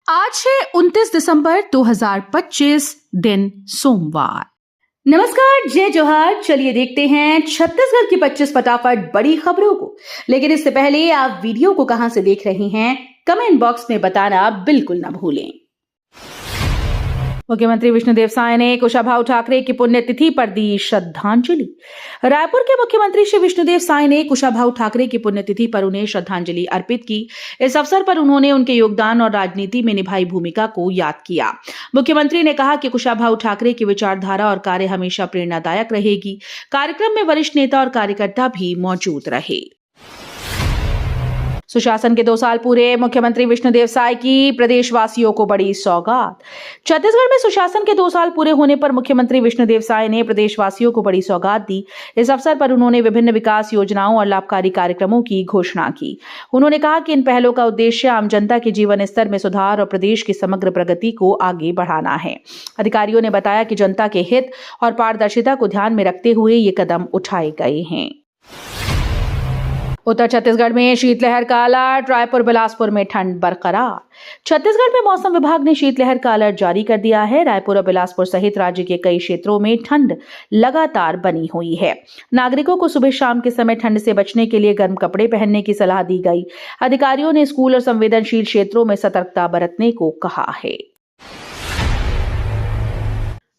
आज है 29 दिसंबर 2025 दिन सोमवार। नमस्कार, जय जोहार। चलिए देखते हैं छत्तीसगढ़ की 25 फटाफट बड़ी खबरों को। लेकिन इससे पहले आप वीडियो को कहां से देख रहे हैं, कमेंट बॉक्स में बताना बिल्कुल ना भूलें। मुख्यमंत्री विष्णुदेव साय ने कुशाभाऊ ठाकरे की पुण्यतिथि पर दी श्रद्धांजलि। रायपुर के मुख्यमंत्री श्री विष्णुदेव साय ने कुशाभाऊ ठाकरे की पुण्यतिथि पर उन्हें श्रद्धांजलि अर्पित की। इस अवसर पर उन्होंने उनके योगदान और राजनीति में निभाई भूमिका को याद किया। मुख्यमंत्री ने कहा कि कुशाभाऊ ठाकरे की विचारधारा और कार्य हमेशा प्रेरणादायक रहेगी। कार्यक्रम में वरिष्ठ नेता और कार्यकर्ता भी मौजूद रहे। सुशासन के 2 साल पूरे, मुख्यमंत्री विष्णुदेव साय की प्रदेशवासियों को बड़ी सौगात। छत्तीसगढ़ में सुशासन के 2 साल पूरे होने पर मुख्यमंत्री विष्णुदेव साय ने प्रदेशवासियों को बड़ी सौगात दी। इस अवसर पर उन्होंने विभिन्न विकास योजनाओं और लाभकारी कार्यक्रमों की घोषणा की। उन्होंने कहा कि इन पहलों का उद्देश्य आम जनता के जीवन स्तर में सुधार और प्रदेश की समग्र प्रगति को आगे बढ़ाना है। अधिकारियों ने बताया कि जनता के हित और पारदर्शिता को ध्यान में रखते हुए ये कदम उठाए गए हैं। उत्तर छत्तीसगढ़ में शीतलहर का अलर्ट, रायपुर बिलासपुर में ठंड बरकरार। छत्तीसगढ़ में मौसम विभाग ने शीतलहर का अलर्ट जारी कर दिया है। रायपुर और बिलासपुर सहित राज्य के कई क्षेत्रों में ठंड लगातार बनी हुई है। नागरिकों को सुबह शाम के समय ठंड से बचने के लिए गर्म कपड़े पहनने की सलाह दी गई। अधिकारियों ने स्कूल और संवेदनशील क्षेत्रों में सतर्कता बरतने को कहा है।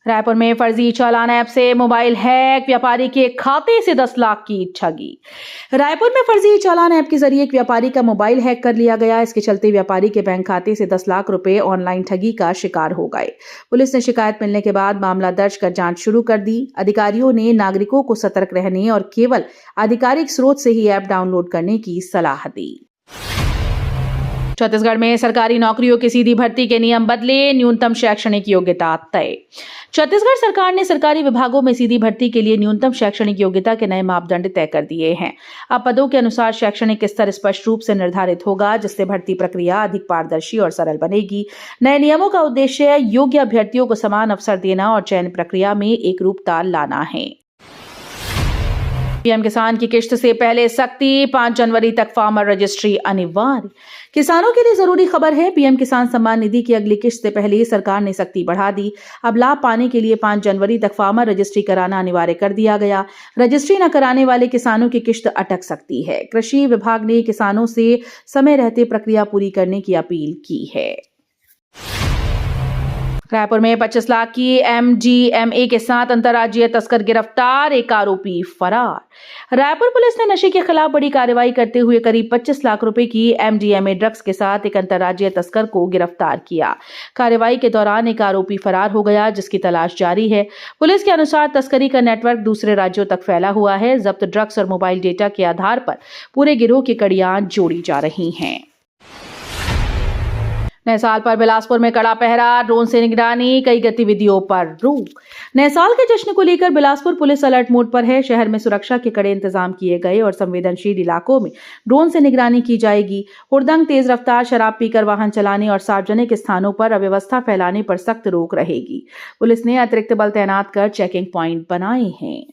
रायपुर में फर्जी चालान ऐप से मोबाइल हैक, व्यापारी के खाते से 10 लाख की ठगी। रायपुर में फर्जी चालान ऐप के जरिए एक व्यापारी का मोबाइल हैक कर लिया गया। इसके चलते व्यापारी के बैंक खाते से 10 लाख रुपए ऑनलाइन ठगी का शिकार हो गए। पुलिस ने शिकायत मिलने के बाद मामला दर्ज कर जांच शुरू कर दी। अधिकारियों ने नागरिकों को सतर्क रहने और केवल आधिकारिक स्रोत से ही ऐप डाउनलोड करने की सलाह दी। छत्तीसगढ़ में सरकारी नौकरियों की सीधी भर्ती के नियम बदले, न्यूनतम शैक्षणिक योग्यता तय। छत्तीसगढ़ सरकार ने सरकारी विभागों में सीधी भर्ती के लिए न्यूनतम शैक्षणिक योग्यता के नए मापदंड तय कर दिए हैं। अब पदों के अनुसार शैक्षणिक स्तर स्पष्ट रूप से निर्धारित होगा, जिससे भर्ती प्रक्रिया अधिक पारदर्शी और सरल बनेगी। नए नियमों का उद्देश्य योग्य अभ्यर्थियों को समान अवसर देना और चयन प्रक्रिया में एकरूपता लाना है। पीएम किसान की किश्त से पहले सख्ती, 5 जनवरी तक फार्मर रजिस्ट्री अनिवार्य। किसानों के लिए जरूरी खबर है। पीएम किसान सम्मान निधि की अगली किश्त से पहले सरकार ने सख्ती बढ़ा दी। अब लाभ पाने के लिए 5 जनवरी तक फार्मर रजिस्ट्री कराना अनिवार्य कर दिया गया। रजिस्ट्री न कराने वाले किसानों की किश्त अटक सकती है। कृषि विभाग ने किसानों से समय रहते प्रक्रिया पूरी करने की अपील की है। रायपुर में 25 लाख की एमडीएमए के साथ अंतर्राज्यीय तस्कर गिरफ्तार, एक आरोपी फरार। रायपुर पुलिस ने नशे के खिलाफ बड़ी कार्रवाई करते हुए करीब 25 लाख रुपए की एमडीएमए ड्रग्स के साथ एक अंतर्राज्यीय तस्कर को गिरफ्तार किया। कार्रवाई के दौरान एक आरोपी फरार हो गया, जिसकी तलाश जारी है। पुलिस के अनुसार तस्करी का नेटवर्क दूसरे राज्यों तक फैला हुआ है। जब्त ड्रग्स और मोबाइल डेटा के आधार पर पूरे गिरोह की कड़ियां जोड़ी जा रही हैं। नए साल पर बिलासपुर में कड़ा पहरा, ड्रोन से निगरानी, कई गतिविधियों पर रोक। नए साल के जश्न को लेकर बिलासपुर पुलिस अलर्ट मोड पर है। शहर में सुरक्षा के कड़े इंतजाम किए गए और संवेदनशील इलाकों में ड्रोन से निगरानी की जाएगी। हुड़दंग, तेज रफ्तार, शराब पीकर वाहन चलाने और सार्वजनिक स्थानों पर अव्यवस्था फैलाने पर सख्त रोक रहेगी। पुलिस ने अतिरिक्त बल तैनात कर चेकिंग प्वाइंट बनाए हैं।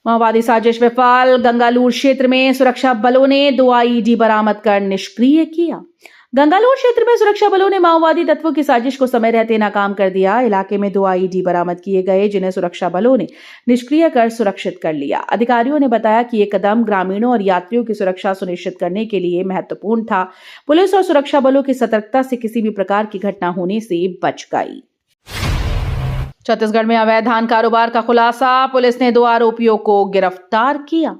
माओवादी साजिश विफल, गंगालूर क्षेत्र में सुरक्षा बलों ने 2 आईईडी बरामद कर निष्क्रिय किया। गंगालूर क्षेत्र में सुरक्षा बलों ने माओवादी तत्वों की साजिश को समय रहते नाकाम कर दिया। इलाके में 2 आईईडी बरामद किए गए, जिन्हें सुरक्षा बलों ने निष्क्रिय कर सुरक्षित कर लिया। अधिकारियों ने बताया कि ये कदम ग्रामीणों और यात्रियों की सुरक्षा सुनिश्चित करने के लिए महत्वपूर्ण था। पुलिस और सुरक्षा बलों की सतर्कता से किसी भी प्रकार की घटना होने से बच गई। छत्तीसगढ़ में अवैध धान कारोबार का खुलासा, पुलिस ने 2 आरोपियों को गिरफ्तार किया।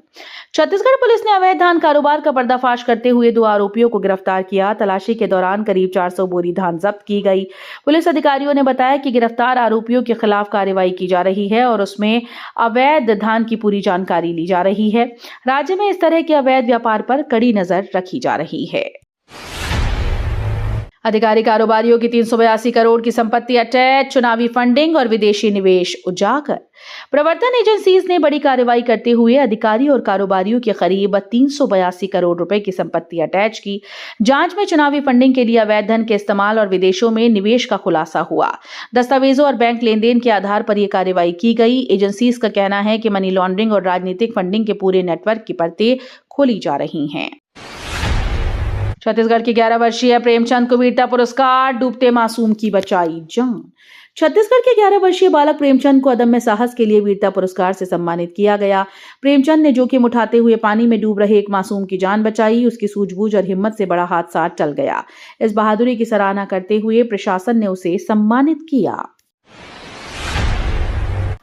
छत्तीसगढ़ पुलिस ने अवैध धान कारोबार का पर्दाफाश करते हुए 2 आरोपियों को गिरफ्तार किया। तलाशी के दौरान करीब 400 बोरी धान जब्त की गई। पुलिस अधिकारियों ने बताया कि गिरफ्तार आरोपियों के खिलाफ कार्रवाई की जा रही है और उसमें अवैध धान की पूरी जानकारी ली जा रही है। राज्य में इस तरह के अवैध व्यापार पर कड़ी नजर रखी जा रही है। अधिकारी कारोबारियों की 382 करोड़ की संपत्ति अटैच, चुनावी फंडिंग और विदेशी निवेश उजागर। प्रवर्तन एजेंसीज ने बड़ी कार्रवाई करते हुए अधिकारी और कारोबारियों के करीब 382 करोड़ रुपए की संपत्ति अटैच की। जांच में चुनावी फंडिंग के लिए अवैध धन के इस्तेमाल और विदेशों में निवेश का खुलासा हुआ। दस्तावेजों और बैंक लेन देन के आधार पर यह कार्रवाई की गई। एजेंसीज का कहना है कि मनी लॉन्ड्रिंग और राजनीतिक फंडिंग के पूरे नेटवर्क की परतें खोली जा रही हैं। छत्तीसगढ़ के 11 वर्षीय प्रेमचंद को वीरता पुरस्कार, डूबते मासूम की बचाई जान। छत्तीसगढ़ के 11 वर्षीय बालक प्रेमचंद को अदम्य साहस के लिए वीरता पुरस्कार से सम्मानित किया गया। प्रेमचंद ने जोखिम उठाते हुए पानी में डूब रहे एक मासूम की जान बचाई। उसकी सूझबूझ और हिम्मत से बड़ा हादसा टल गया। इस बहादुरी की सराहना करते हुए प्रशासन ने उसे सम्मानित किया।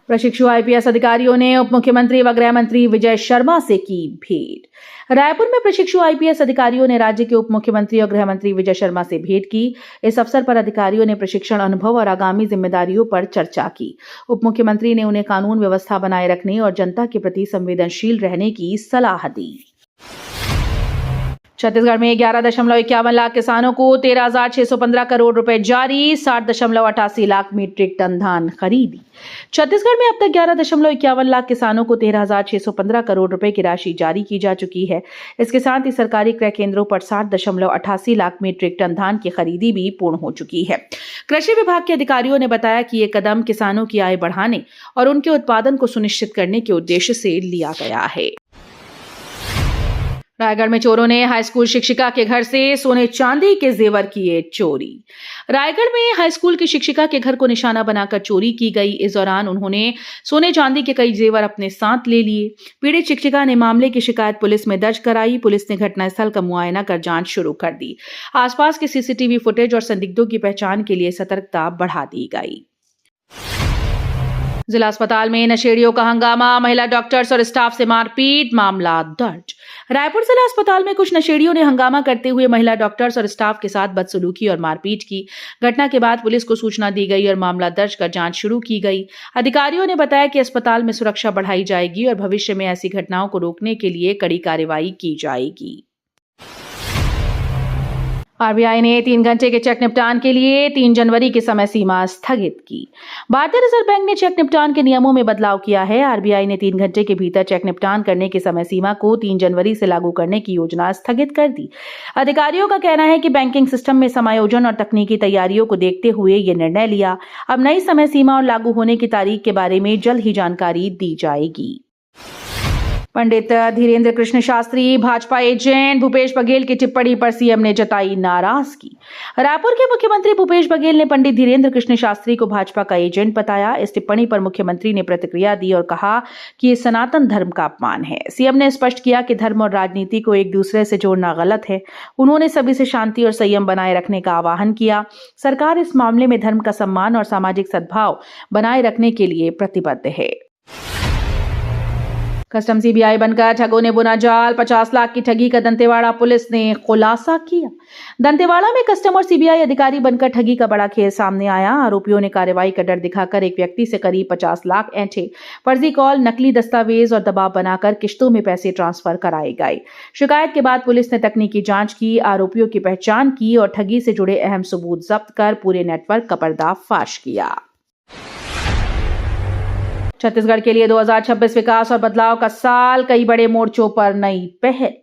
प्रशिक्षु आईपीएस अधिकारियों ने उप मुख्यमंत्री व गृह मंत्री विजय शर्मा से की भेंट। रायपुर में प्रशिक्षु आईपीएस अधिकारियों ने राज्य के उप मुख्यमंत्री और गृह मंत्री विजय शर्मा से भेंट की। इस अवसर पर अधिकारियों ने प्रशिक्षण अनुभव और आगामी जिम्मेदारियों पर चर्चा की। उप मुख्यमंत्री ने उन्हें कानून व्यवस्था बनाए रखने और जनता के प्रति संवेदनशील रहने की सलाह दी। छत्तीसगढ़ में 11.51 लाख किसानों को 13,615 करोड़ रुपए जारी, 60.88 लाख मीट्रिक टन धान खरीदी। छत्तीसगढ़ में अब तक 11.51 लाख किसानों को 13,615 करोड़ रुपए की राशि जारी की जा चुकी है। इसके साथ ही सरकारी क्रय केंद्रों पर 60.88 लाख मीट्रिक टन धान की खरीदी भी पूर्ण हो चुकी है। कृषि विभाग के अधिकारियों ने बताया कि ये कदम किसानों की आय बढ़ाने और उनके उत्पादन को सुनिश्चित करने के उद्देश्य से लिया गया है। रायगढ़ में चोरों ने हाईस्कूल शिक्षिका के घर से सोने चांदी के जेवर किए चोरी। रायगढ़ में हाईस्कूल की शिक्षिका के घर को निशाना बनाकर चोरी की गई। इस दौरान उन्होंने सोने चांदी के कई जेवर अपने साथ ले लिए। पीड़ित शिक्षिका ने मामले की शिकायत पुलिस में दर्ज कराई। पुलिस ने घटनास्थल का मुआयना कर जांच शुरू कर दी। आसपास के सीसीटीवी फुटेज और संदिग्धों की पहचान के लिए सतर्कता बढ़ा दी गई। जिला अस्पताल में नशेड़ियों का हंगामा, महिला डॉक्टर्स और स्टाफ से मारपीट, मामला दर्ज। रायपुर जिला अस्पताल में कुछ नशेड़ियों ने हंगामा करते हुए महिला डॉक्टर्स और स्टाफ के साथ बदसलूकी और मारपीट की। घटना के बाद पुलिस को सूचना दी गई और मामला दर्ज कर जांच शुरू की गई। अधिकारियों ने बताया कि अस्पताल में सुरक्षा बढ़ाई जाएगी और भविष्य में ऐसी घटनाओं को रोकने के लिए कड़ी कार्रवाई की जाएगी। आरबीआई ने 3 घंटे के चेक निपटान के लिए 3 जनवरी की समय सीमा स्थगित की। भारतीय रिजर्व बैंक ने चेक निपटान के नियमों में बदलाव किया है। आरबीआई ने 3 घंटे के भीतर चेक निपटान करने की समय सीमा को 3 जनवरी से लागू करने की योजना स्थगित कर दी। अधिकारियों का कहना है कि बैंकिंग सिस्टम में समायोजन और तकनीकी तैयारियों को देखते हुए ये निर्णय लिया। अब नई समय सीमा और लागू होने की तारीख के बारे में जल्द ही जानकारी दी जाएगी। पंडित धीरेन्द्र कृष्ण शास्त्री भाजपा एजेंट भूपेश बघेल की टिप्पणी पर सीएम ने जताई नाराजगी। रायपुर के मुख्यमंत्री भूपेश बघेल ने पंडित धीरेन्द्र कृष्ण शास्त्री को भाजपा का एजेंट बताया। इस टिप्पणी पर मुख्यमंत्री ने प्रतिक्रिया दी और कहा कि ये सनातन धर्म का अपमान है। सीएम ने स्पष्ट किया कि धर्म और राजनीति को एक दूसरे से जोड़ना गलत है। उन्होंने सभी से शांति और संयम बनाए रखने का आह्वान किया। सरकार इस मामले में धर्म का सम्मान और सामाजिक सद्भाव बनाए रखने के लिए प्रतिबद्ध है। कस्टम सीबीआई बनकर ठगों ने बुना जाल, 50 लाख की ठगी का दंतेवाड़ा पुलिस ने खुलासा किया। दंतेवाड़ा में कस्टम और सीबीआई अधिकारी बनकर ठगी का बड़ा खेल सामने आया। आरोपियों ने कार्रवाई का डर दिखाकर एक व्यक्ति से करीब 50 लाख ऐंठे। फर्जी कॉल, नकली दस्तावेज और दबाव बनाकर किश्तों में पैसे ट्रांसफर कराए गए। शिकायत के बाद पुलिस ने तकनीकी जांच की, आरोपियों की पहचान की और ठगी से जुड़े अहम सबूत जब्त कर पूरे नेटवर्क का पर्दाफाश किया। छत्तीसगढ़ के लिए 2026 विकास और बदलाव का साल, कई बड़े मोर्चों पर नई पहल।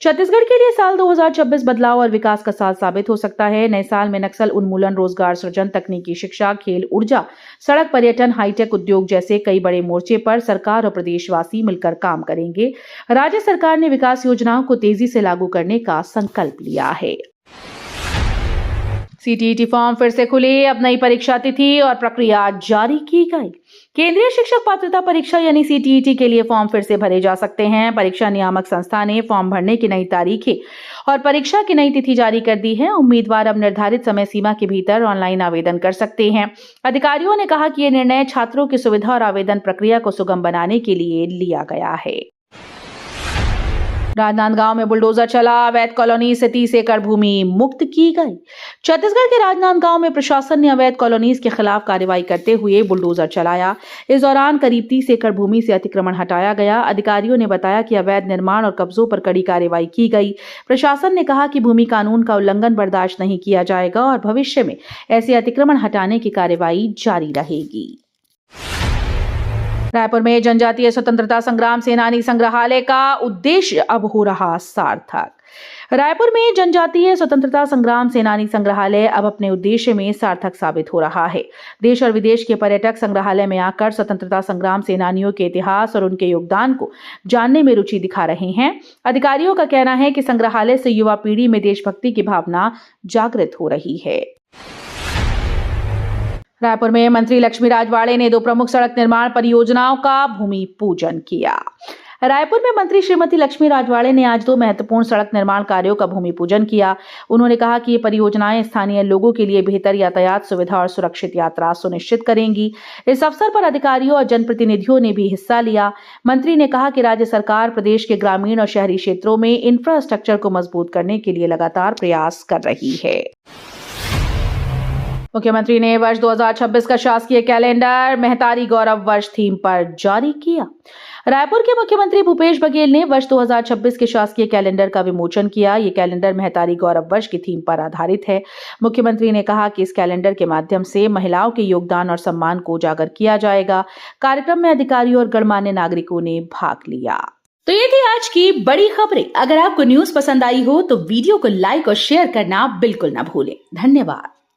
छत्तीसगढ़ के लिए साल 2026 बदलाव और विकास का साल साबित हो सकता है। नए साल में नक्सल उन्मूलन, रोजगार सृजन, तकनीकी शिक्षा, खेल, ऊर्जा, सड़क, पर्यटन, हाईटेक उद्योग जैसे कई बड़े मोर्चे पर सरकार और प्रदेशवासी मिलकर काम करेंगे। राज्य सरकार ने विकास योजनाओं को तेजी से लागू करने का संकल्प लिया है। सीटीईटी फॉर्म फिर से खुले, अब नई परीक्षा तिथि और प्रक्रिया जारी की गई। केंद्रीय शिक्षक पात्रता परीक्षा यानी सीटीईटी के लिए फॉर्म फिर से भरे जा सकते हैं। परीक्षा नियामक संस्था ने फॉर्म भरने की नई तारीखें और परीक्षा की नई तिथि जारी कर दी है। उम्मीदवार अब निर्धारित समय सीमा के भीतर ऑनलाइन आवेदन कर सकते हैं। अधिकारियों ने कहा कि यह निर्णय छात्रों की सुविधा और आवेदन प्रक्रिया को सुगम बनाने के लिए लिया गया है। राजनांदगांव में बुलडोजर चला, अवैध कॉलोनी से 30 एकड़ भूमि मुक्त की गई। छत्तीसगढ़ के राजनांदगांव में प्रशासन ने अवैध कॉलोनीज के खिलाफ कार्रवाई करते हुए बुलडोजर चलाया। इस दौरान करीब 30 एकड़ भूमि से अतिक्रमण हटाया गया। अधिकारियों ने बताया कि अवैध निर्माण और कब्जों पर कड़ी कार्रवाई की गई। प्रशासन ने कहा कि भूमि कानून का उल्लंघन बर्दाश्त नहीं किया जाएगा और भविष्य में ऐसे अतिक्रमण हटाने की कार्रवाई जारी रहेगी। रायपुर में जनजातीय स्वतंत्रता संग्राम सेनानी संग्रहालय का उद्देश्य अब हो रहा सार्थक। रायपुर में जनजातीय स्वतंत्रता संग्राम सेनानी संग्रहालय अब अपने उद्देश्य में सार्थक साबित हो रहा है। देश और विदेश के पर्यटक संग्रहालय में आकर स्वतंत्रता संग्राम सेनानियों के इतिहास और उनके योगदान को जानने में रुचि दिखा रहे हैं। अधिकारियों का कहना है कि संग्रहालय से युवा पीढ़ी में देशभक्ति की भावना जागृत हो रही है। रायपुर में मंत्री लक्ष्मी राजवाड़े ने 2 प्रमुख सड़क निर्माण परियोजनाओं का भूमि पूजन किया। रायपुर में मंत्री श्रीमती लक्ष्मी राजवाड़े ने आज 2 महत्वपूर्ण सड़क निर्माण कार्यों का भूमि पूजन किया। उन्होंने कहा कि ये परियोजनाएं स्थानीय लोगों के लिए बेहतर यातायात सुविधा और सुरक्षित यात्रा सुनिश्चित करेंगी। इस अवसर पर अधिकारियों और जनप्रतिनिधियों ने भी हिस्सा लिया। मंत्री ने कहा कि राज्य सरकार प्रदेश के ग्रामीण और शहरी क्षेत्रों में इंफ्रास्ट्रक्चर को मजबूत करने के लिए लगातार प्रयास कर रही है। मुख्यमंत्री ने वर्ष 2026 का शासकीय कैलेंडर महतारी गौरव वर्ष थीम पर जारी किया। रायपुर के मुख्यमंत्री भूपेश बघेल ने वर्ष 2026 के शासकीय कैलेंडर का विमोचन किया। ये कैलेंडर महतारी गौरव वर्ष की थीम पर आधारित है। मुख्यमंत्री ने कहा कि इस कैलेंडर के माध्यम से महिलाओं के योगदान और सम्मान को उजागर किया जाएगा। कार्यक्रम में अधिकारियों और गणमान्य नागरिकों ने भाग लिया। तो ये थी आज की बड़ी खबरें। अगर आपको न्यूज पसंद आई हो तो वीडियो को लाइक और शेयर करना बिल्कुल ना भूलें। धन्यवाद।